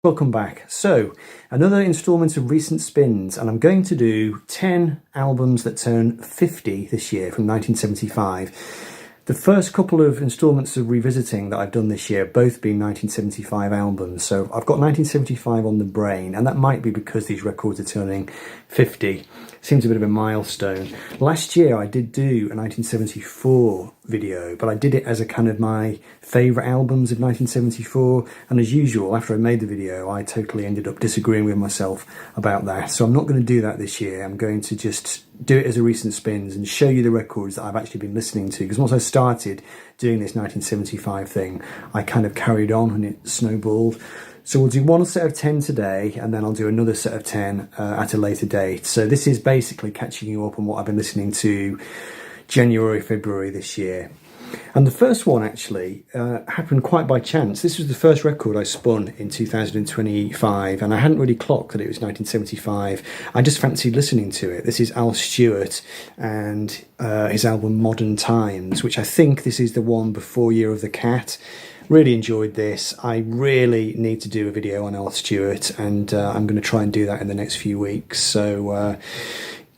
Welcome back. So, another installment of recent spins, and I'm going to do 10 albums that turn 50 this year from 1975. The first couple of installments of revisiting that I've done this year both been 1975 albums, so I've got 1975 on the brain, and that might be because these records are turning 50. Seems a bit of a milestone. Last year I did do a 1974 video, but I did it as a kind of my favourite albums of 1974, and as usual, after I made the video, I totally ended up disagreeing with myself about that. So I'm not going to do that this year. I'm going to just do it as a recent spins and show you the records that I've actually been listening to, because once I started doing this 1975 thing, I kind of carried on and it snowballed. So we'll do one set of 10 today, and then I'll do another set of 10 at a later date. So this is basically catching you up on what I've been listening to January, February this year. And the first one actually happened quite by chance. This was the first record I spun in 2025, and I hadn't really clocked that it was 1975. I just fancied listening to it. This is Al Stewart and his album Modern Times, which I think this is the one before Year of the Cat. Really enjoyed this. I really need to do a video on Al Stewart, and I'm going to try and do that in the next few weeks. So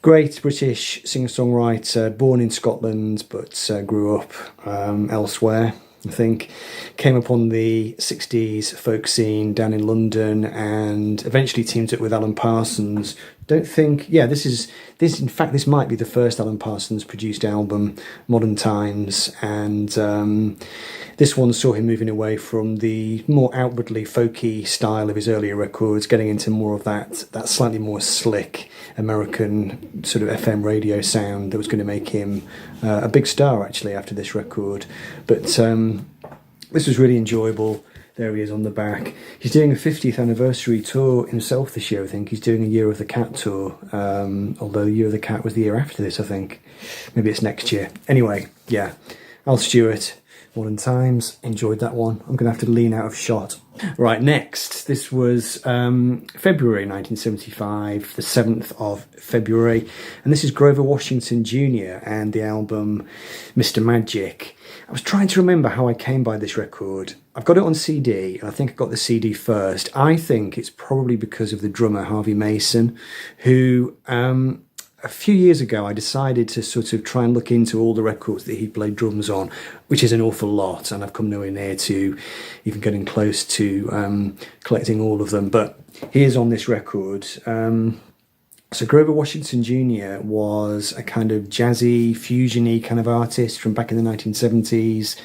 great British singer-songwriter, born in Scotland but grew up elsewhere, I think. Came up on the 60s folk scene down in London and eventually teamed up with Alan Parsons. Don't think, yeah, this in fact this might be the first Alan Parsons produced album, Modern Times, and this one saw him moving away from the more outwardly folky style of his earlier records, getting into more of that slightly more slick American sort of FM radio sound that was going to make him a big star actually after this record. But this was really enjoyable. There he is on the back. He's doing a 50th anniversary tour himself this year, I think. He's doing a Year of the Cat tour, although Year of the Cat was the year after this, I think. Maybe it's next year. Anyway, yeah, Al Stewart, Modern Times, enjoyed that one. I'm going to have to lean out of shot. Right, next, this was February 1975, the 7th of February, and this is Grover Washington Jr. and the album Mr. Magic. I was trying to remember how I came by this record. I've got it on CD, and I think I got the CD first. I think it's probably because of the drummer Harvey Mason, who a few years ago I decided to sort of try and look into all the records that he played drums on, which is an awful lot, and I've come nowhere near to even getting close to collecting all of them. But he is on this record. So Grover Washington Jr. was a kind of jazzy, fusion-y kind of artist from back in the 1970s.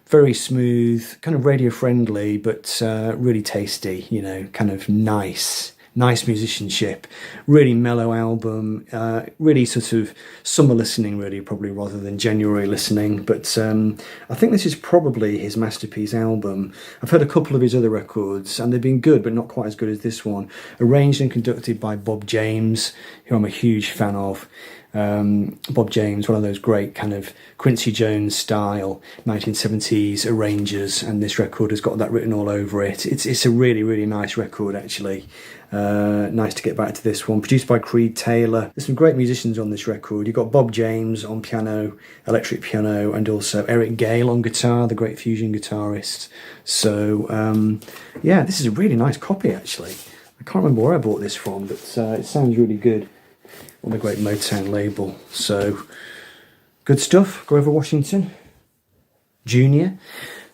Very smooth, kind of radio-friendly, but really tasty, you know, kind of nice musicianship. Really mellow album, really sort of summer listening, really, probably, rather than January listening. But I think this is probably his masterpiece album. I've heard a couple of his other records, and they've been good, but not quite as good as this one. Arranged and conducted by Bob James, who I'm a huge fan of. Bob James, one of those great kind of Quincy Jones style 1970s arrangers, and this record has got that written all over it. It's a really, really nice record actually. Nice to get back to this one. Produced by Creed Taylor. There's some great musicians on this record. You've got Bob James on piano, electric piano, and also Eric Gale on guitar, the great fusion guitarist. So yeah, this is a really nice copy actually. I can't remember where I bought this from, but it sounds really good on the great Motown label. So good stuff, Grover Washington Jr.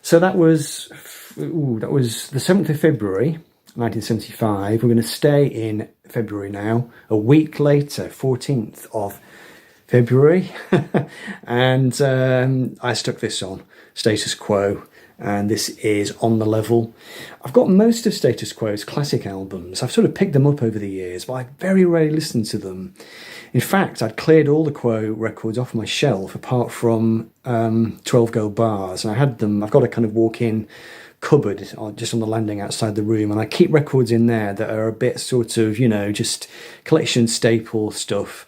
So that was the 7th of February 1975. We're going to stay in February now. A week later, 14th of February, and I stuck this on, Status Quo, and this is On the Level. I've got most of Status Quo's classic albums. I've sort of picked them up over the years, but I very rarely listen to them. In fact, I'd cleared all the Quo records off my shelf apart from 12 Gold Bars, and I had them. I've got a kind of walk-in cupboard just on the landing outside the room, and I keep records in there that are a bit sort of, you know, just collection staple stuff,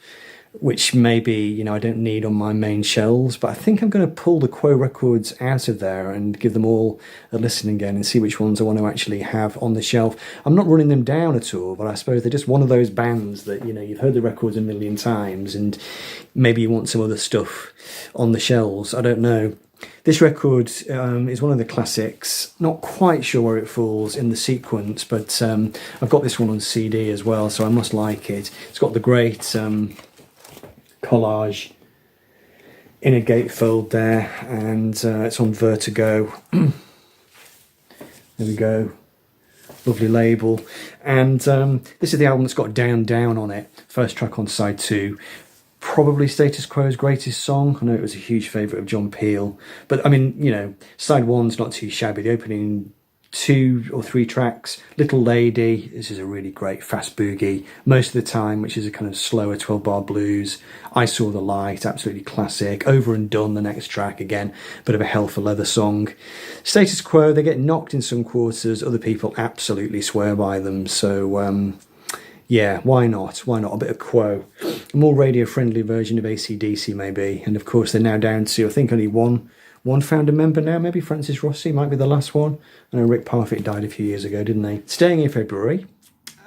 which maybe, you know, I don't need on my main shelves. But I think I'm going to pull the Quo records out of there and give them all a listen again and see which ones I want to actually have on the shelf. I'm not running them down at all, but I suppose they're just one of those bands that, you know, you've heard the records a million times and maybe you want some other stuff on the shelves. I don't know. This record is one of the classics. Not quite sure where it falls in the sequence, but I've got this one on CD as well, so I must like it. It's got the great collage inner gatefold there, and it's on Vertigo. There we go. Lovely label. And this is the album that's got Down Down on it. First track on side 2. Probably Status Quo's greatest song. I know it was a huge favourite of John Peel. But I mean, you know, side 1's not too shabby. The opening 2 or 3 tracks, Little Lady, this is a really great fast boogie. Most of the Time, which is a kind of slower 12-bar blues. I Saw the Light, absolutely classic. Over and Done, the next track, again, bit of a hell for leather song. Status Quo, they get knocked in some quarters, other people absolutely swear by them, so yeah, why not? Why not? A bit of Quo. A more radio-friendly version of AC/DC, maybe. And of course, they're now down to, I think, only one founder member now, maybe Francis Rossi might be the last one. I know Rick Parfitt died a few years ago, didn't they? Staying in February,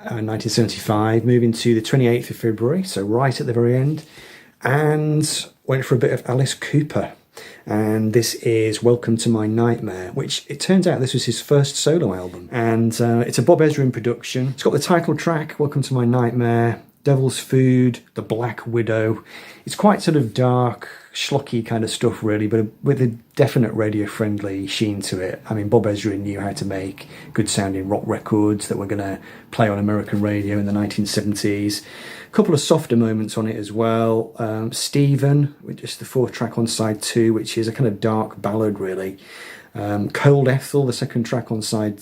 1975, moving to the 28th of February, so right at the very end, and went for a bit of Alice Cooper. And this is Welcome to My Nightmare, which it turns out this was his first solo album. And it's a Bob Ezrin production. It's got the title track, Welcome to My Nightmare, Devil's Food, The Black Widow. It's quite sort of dark, schlocky kind of stuff, really, but with a definite radio-friendly sheen to it. I mean, Bob Ezrin knew how to make good-sounding rock records that were going to play on American radio in the 1970s. A couple of softer moments on it as well. Stephen, with just the 4th track on side 2, which is a kind of dark ballad, really. Cold Ethel, the 2nd track on side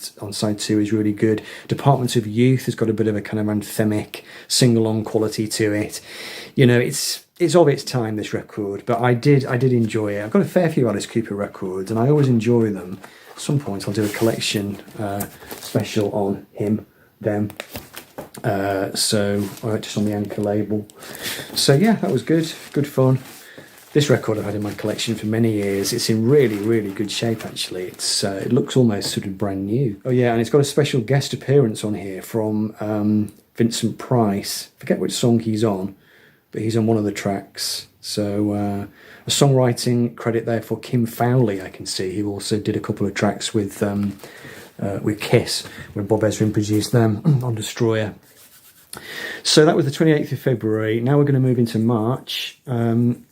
2, is really good. Department of Youth has got a bit of a kind of anthemic sing-along quality to it. You know, it's of its time, this record, but I did enjoy it. I've got a fair few Alice Cooper records, and I always enjoy them. At some point, I'll do a collection special on him, them. So just on the Anchor label. So yeah, that was good fun. This record I've had in my collection for many years. It's in really, really good shape, actually. It looks almost sort of brand new. Oh yeah, and it's got a special guest appearance on here from Vincent Price. Forget which song he's on, but he's on one of the tracks. So a songwriting credit there for Kim Fowley, I can see. He also did a couple of tracks with Kiss, when Bob Ezrin produced them on Destroyer. So that was the 28th of February. Now we're going to move into March,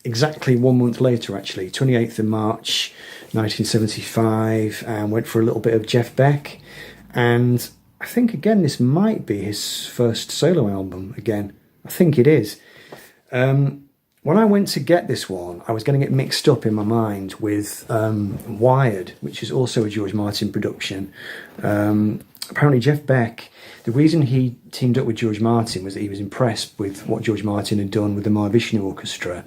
exactly 1 month later, actually, 28th of March 1975, and went for a little bit of Jeff Beck. And I think, again, this might be his first solo album again. I think it is. When I went to get this one, I was getting it mixed up in my mind with Wyatt, which is also a George Martin production. Apparently Jeff Beck, the reason he teamed up with George Martin was that he was impressed with what George Martin had done with the Mahavishnu Orchestra.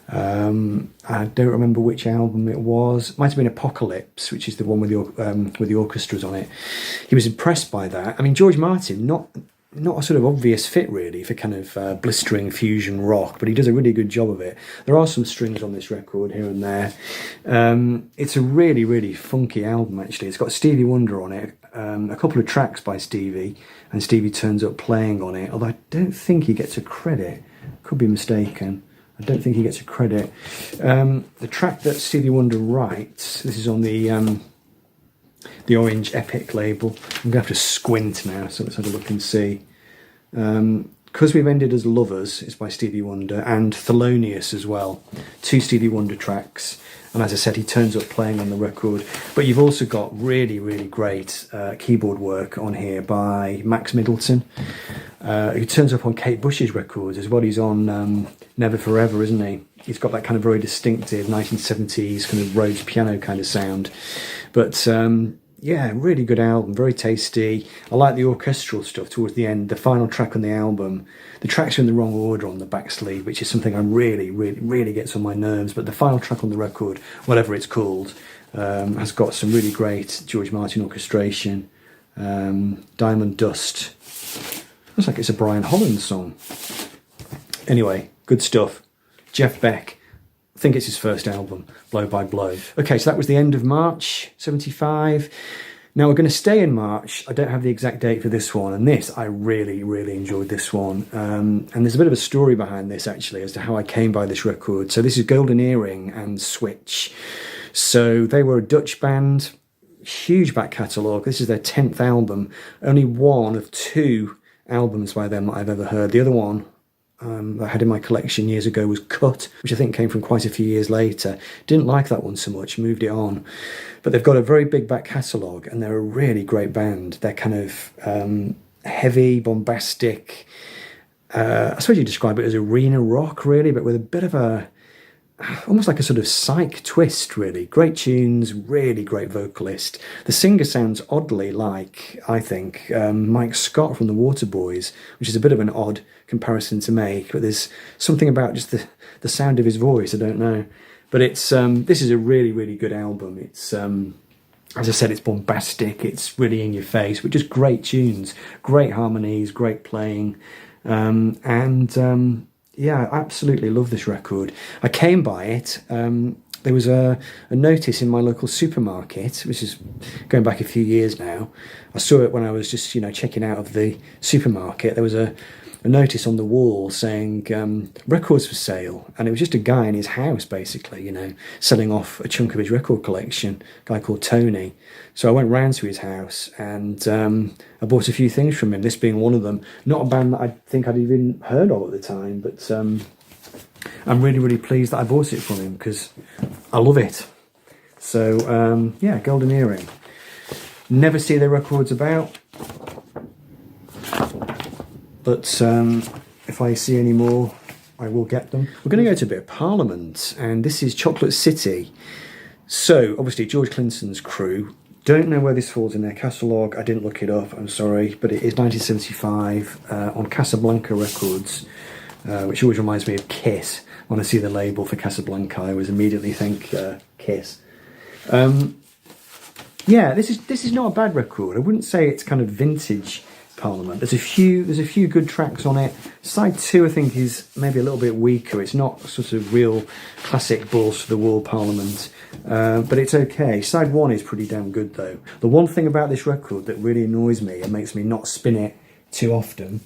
I don't remember which album it was. It might have been Apocalypse, which is the one with the orchestras on it. He was impressed by that. I mean, George Martin, not a sort of obvious fit really for kind of blistering fusion rock, but he does a really good job of it. There are some strings on this record here and there. It's a really, really funky album, actually. It's got Stevie Wonder on it, a couple of tracks by Stevie, and Stevie turns up playing on it, although I don't think he gets a credit. Could be mistaken. I don't think he gets a credit. The track that Stevie Wonder writes, this is on the Orange Epic label. I'm going to have to squint now, so let's have a look and see. Because We've Ended as Lovers is by Stevie Wonder, and Thelonious as well. 2 Stevie Wonder tracks. And as I said, he turns up playing on the record. But you've also got really, really great keyboard work on here by Max Middleton, who turns up on Kate Bush's records as well. He's on Never Forever, isn't he? He's got that kind of very distinctive 1970s kind of Rhodes piano kind of sound. But yeah, really good album, very tasty. I like the orchestral stuff towards the end. The final track on the album, the tracks are in the wrong order on the back sleeve, which is something I really, really, really gets on my nerves. But the final track on the record, whatever it's called, has got some really great George Martin orchestration. Diamond Dust. Looks like it's a Brian Holland song. Anyway, good stuff. Jeff Beck. I think it's his first album, Blow by Blow. Okay, so that was the end of March 75. Now we're going to stay in March. I don't have the exact date for this one, and I really, really enjoyed this one. And there's a bit of a story behind this, actually, as to how I came by this record. So this is Golden Earring and Switch. So they were a Dutch band, huge back catalogue. This is their 10th album. Only one of 2 albums by them that I've ever heard. The other one that I had in my collection years ago was Cut, which I think came from quite a few years later. Didn't like that one so much, moved it on. But they've got a very big back catalogue, and they're a really great band. They're kind of heavy, bombastic. I suppose you describe it as arena rock, really, but with a bit of almost like a sort of psych twist, really. Great tunes, really great vocalist. The singer sounds oddly like, I think, Mike Scott from the Waterboys, which is a bit of an odd comparison to make, but there's something about just the sound of his voice, I don't know. But it's this is a really, really good album. It's, as I said, it's bombastic, it's really in your face, but just great tunes, great harmonies, great playing, yeah, I absolutely love this record. I came by it. There was a notice in my local supermarket, which is going back a few years now. I saw it when I was just, checking out of the supermarket. There was a notice on the wall saying records for sale, and it was just a guy in his house, basically, selling off a chunk of his record collection, a guy called Tony. So I went round to his house and I bought a few things from him, this being one of them. Not a band that I think I'd even heard of at the time, but I'm really, really pleased that I bought it from him because I love it. So, yeah, Golden Earring. Never see their records about, but if I see any more, I will get them. We're going to go to a bit of Parliament, and this is Chocolate City. So, obviously, George Clinton's crew. Don't know where this falls in their catalogue. I didn't look it up, I'm sorry, but it is 1975 on Casablanca Records, which always reminds me of Kiss. When I see the label for Casablanca, I always immediately think Kiss. Yeah, this is not a bad record. I wouldn't say it's kind of vintage Parliament. There's a few good tracks on it. Side 2, I think, is maybe a little bit weaker. It's not sort of real classic balls to the wall Parliament, but it's okay. Side 1 is pretty damn good, though. The one thing about this record that really annoys me and makes me not spin it too often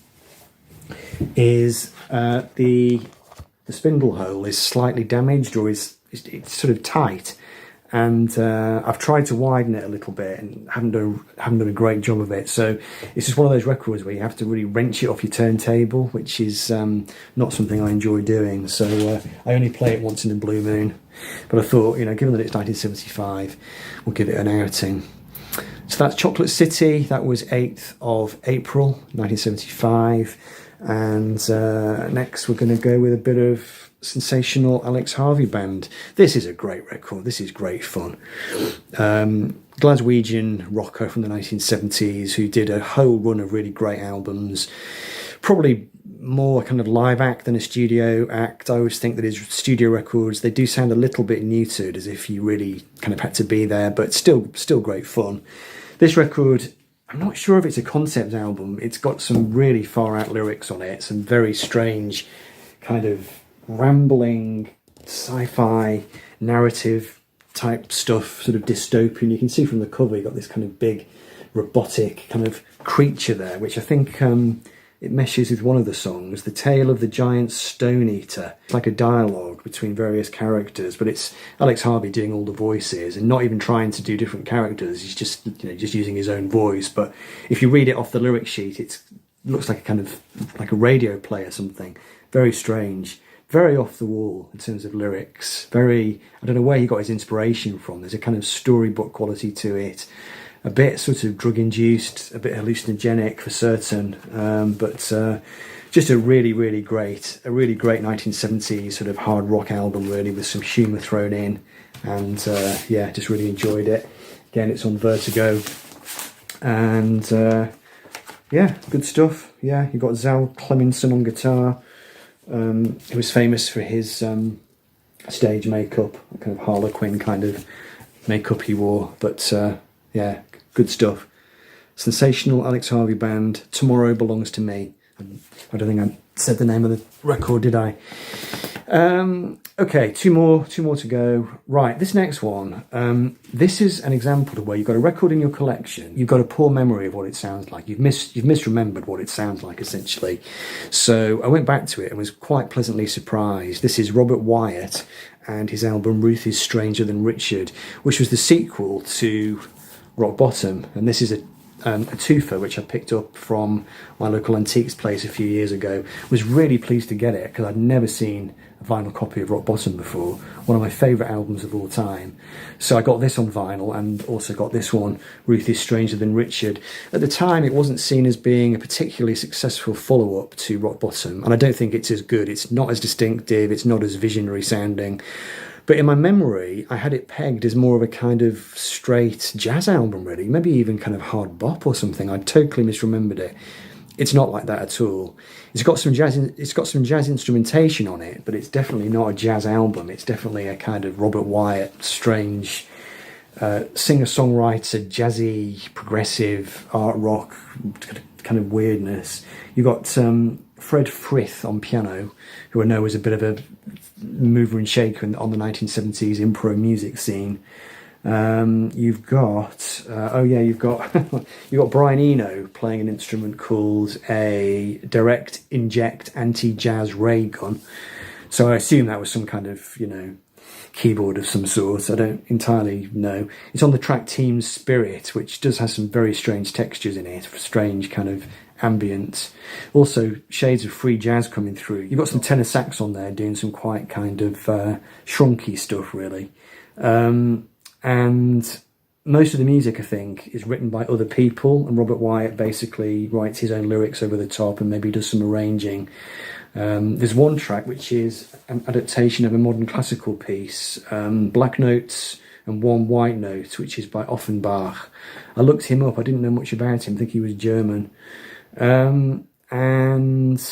is the spindle hole is slightly damaged, or it's sort of tight. And I've tried to widen it a little bit and haven't done a great job of it. So it's just one of those records where you have to really wrench it off your turntable, which is not something I enjoy doing. So I only play it once in a blue moon. But I thought, given that it's 1975, we'll give it an outing. So that's Chocolate City. That was 8th of April, 1975. And next we're going to go with a bit of Sensational Alex Harvey Band. This is a great record. This is great fun. Glaswegian rocker from the 1970s who did a whole run of really great albums. Probably more kind of live act than a studio act. I always think that his studio records, they do sound a little bit muted, as if you really kind of had to be there, but still great fun. This record, I'm not sure if it's a concept album. It's got some really far out lyrics on it, some very strange kind of rambling sci-fi narrative type stuff, sort of dystopian. You can see from the cover you got this kind of big robotic kind of creature there, which I think it meshes with one of the songs, The Tale of the Giant Stone Eater. It's like a dialogue between various characters, but it's Alex Harvey doing all the voices and not even trying to do different characters. He's just just using his own voice. But if you read it off the lyric sheet, it looks like a kind of like a radio play or something. Very strange. Very off the wall in terms of lyrics. I don't know where he got his inspiration from. There's a kind of storybook quality to it. A bit sort of drug-induced, a bit hallucinogenic for certain. But just a really, really great 1970s sort of hard rock album, really, with some humour thrown in. And yeah, just really enjoyed it. Again, it's on Vertigo. And yeah, good stuff. Yeah, you got Zal Clemenson on guitar. He was famous for his stage makeup, kind of Harlequin kind of makeup he wore. But yeah, good stuff. Sensational Alex Harvey Band. Tomorrow Belongs to Me. I don't think I said the name of the record, did I? Okay, two more to go. Right, this next one. This is an example of where you've got a record in your collection. You've got a poor memory of what it sounds like. You've misremembered what it sounds like, essentially. So I went back to it and was quite pleasantly surprised. This is Robert Wyatt and his album Ruth is Stranger Than Richard, which was the sequel to Rock Bottom. And this is a twofer which I picked up from my local antiques place a few years ago. Was really pleased to get it because I'd never seen a vinyl copy of Rock Bottom before. One of my favourite albums of all time. So I got this on vinyl and also got this one, Ruth is Stranger Than Richard. At the time it wasn't seen as being a particularly successful follow-up to Rock Bottom, and I don't think it's as good. It's not as distinctive, it's not as visionary sounding. But in my memory, I had it pegged as more of a kind of straight jazz album, really. Maybe even kind of hard bop or something. I totally misremembered it. It's not like that at all. It's got some jazz instrumentation on it, but it's definitely not a jazz album. It's definitely a kind of Robert Wyatt, strange singer-songwriter, jazzy, progressive, art rock kind of weirdness. You've got Fred Frith on piano, who I know was a bit of a mover and shaker on the 1970s impro music scene. You've got you've got Brian Eno playing an instrument called a direct inject anti-jazz ray gun. So I assume that was some kind of, keyboard of some sort. I don't entirely know. It's on the track Team Spirit, which does have some very strange textures in it, strange kind of ambient. Also shades of free jazz coming through. You've got some tenor sax on there doing some quite kind of shrunky stuff, really. And most of the music, I think, is written by other people, and Robert Wyatt basically writes his own lyrics over the top and maybe does some arranging. There's one track which is an adaptation of a modern classical piece, Black Notes and One White Note, which is by Offenbach. I looked him up. I didn't know much about him. I think he was German. And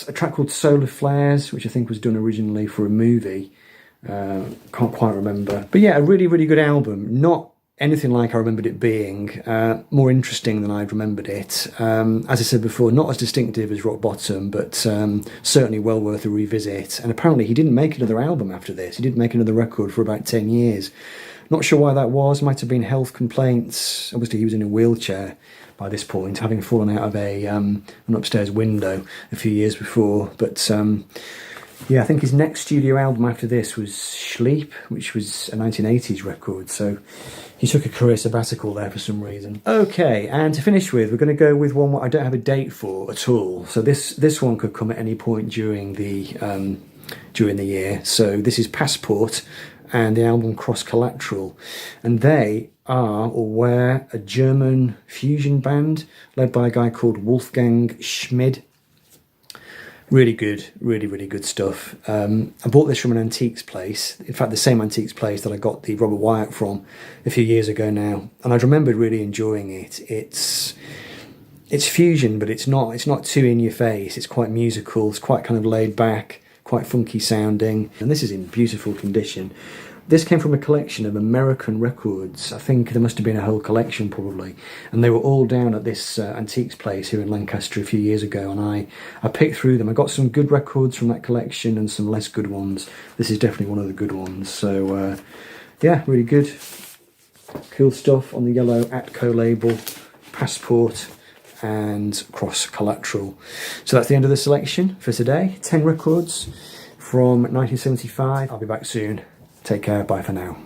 a track called Solar Flares, which I think was done originally for a movie. Can't quite remember. But yeah, a really, really good album. Not anything like I remembered it being. More interesting than I'd remembered it. As I said before, not as distinctive as Rock Bottom, but certainly well worth a revisit. And apparently he didn't make another album after this. He didn't make another record for about 10 years. Not sure why that was. Might have been health complaints. Obviously he was in a wheelchair by this point, having fallen out of an upstairs window a few years before. But yeah, I think his next studio album after this was Sleep, which was a 1980s record. So he took a career sabbatical there for some reason. Okay, and to finish with, we're going to go with one I don't have a date for at all. So this one could come at any point during the year. So this is Passport and the album Cross-Collateral, and they are or were a German fusion band led by a guy called Wolfgang Schmid. Really good, really, really good stuff. I bought this from an antiques place. In fact, the same antiques place that I got the Robert Wyatt from a few years ago now. And I'd remembered really enjoying it. It's fusion, but it's not too in your face. It's quite musical. It's quite kind of laid back, quite funky sounding. And this is in beautiful condition. This came from a collection of American records. I think there must have been a whole collection probably. And they were all down at this antiques place here in Lancaster a few years ago. And I picked through them. I got some good records from that collection and some less good ones. This is definitely one of the good ones. So yeah, really good. Cool stuff on the yellow Atco label, Passport and Cross-Collateral. So that's the end of the selection for today. 10 records from 1975. I'll be back soon. Take care, bye for now.